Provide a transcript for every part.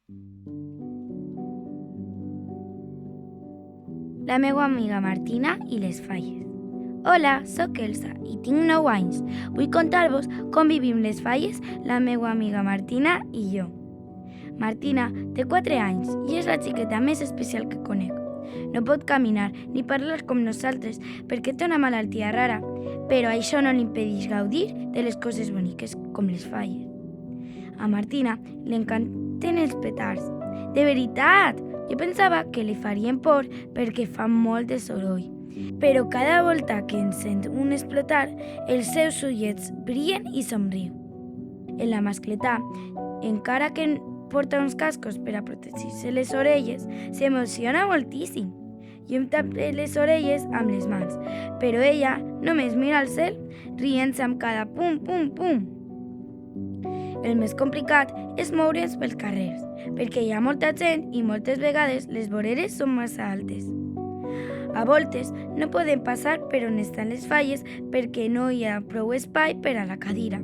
La meva amiga Martina i les falles. Hola, sóc Elsa i tinc 9 anys. Vull contar-vos com vivim les falles la meva amiga Martina i jo. Martina té 4 anys i és la xiqueta més especial que conec. No pot caminar ni parlar com nosaltres perquè té una malaltia rara, però això no li impedeix gaudir de les coses boniques com les falles. A Martina li encanten els petards. De veritat! Jo pensava que li farien por perquè fan molt de soroll. Però cada volta que encén un explotar, els seus ullets brillen i somriu. En la mascletà, encara que porta uns cascos per a protegir-se les orelles, s'emociona moltíssim. Jo em tapé les orelles amb les mans, però ella només mira al cel, rient-se amb cada pum, pum, pum. El més complicat és moure'ns pels carrers, perquè hi ha molta gent i moltes vegades les voreres són massa altes. A voltes no podem passar per on estan les falles perquè no hi ha prou espai per a la cadira.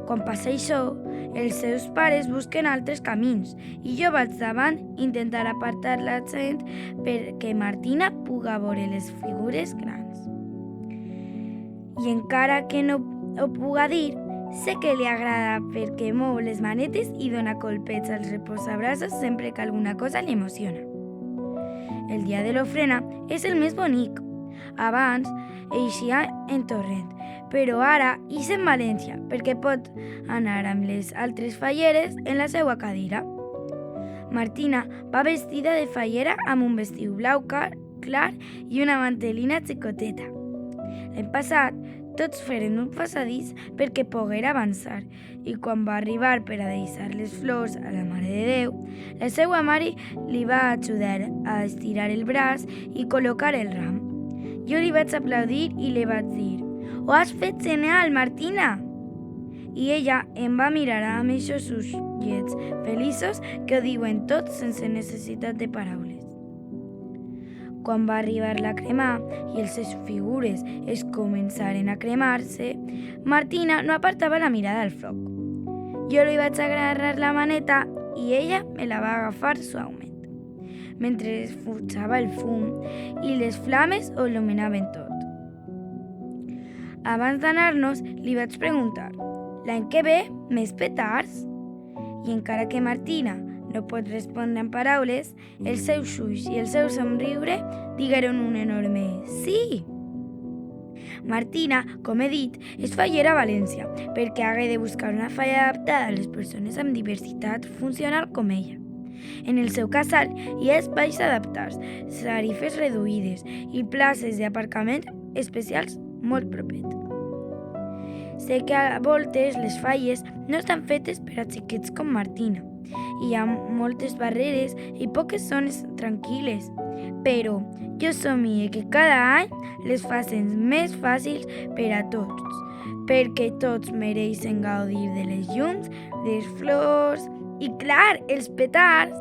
Quan passa això, els seus pares busquen altres camins i jo vaig davant intentar apartar la gent perquè Martina puga veure les figures grans. I encara que no ho puga dir, sé que li agrada perquè mou les manetes i dona colpets als reposabraços sempre que alguna cosa l'emociona. El dia de l'ofrena és el més bonic. Abans eixia en torrent, però ara ix en València perquè pot anar amb les altres falleres en la seva cadira. Martina va vestida de fallera amb un vestit blau clar i una mantelina xicoteta. L'any passat tots feren un passadís perquè poguera avançar i quan va arribar per a deixar les flors a la Mare de Déu, la seva mare li va ajudar a estirar el braç i col·locar el ram. Jo li vaig aplaudir i li vaig dir «Ho has fet genial, Martina!» I ella em va mirar amb eixos ullets feliços que ho diuen tot sense necessitat de paraules. Quan va arribar la cremà i les seves figures es començaren a cremar-se, Martina no apartava la mirada al foc. Jo li vaig agarrar la maneta i ella me la va agafar suaument, mentre es fuixava el fum i les flames ho il·luminaven tot. Abans d'anar-nos, li vaig preguntar «L'any que ve, més petards?» I encara que Martina no pot respondre en paraules, els seus ulls i el seu somriure digueren un enorme «sí». Martina, com he dit, és fallera a València perquè hagué de buscar una falla adaptada a les persones amb diversitat funcional com ella. En el seu casal hi ha espais adaptats, tarifes reduïdes i places d'aparcament especials molt propet. Sé que a voltes les falles no estan fetes per a xiquets com Martina. Hi ha moltes barreres i poques zones tranquil·les, però jo somie que cada any les facin més fàcils per a tots, perquè tots mereixen gaudir de les llums, les flors i, clar, els petards.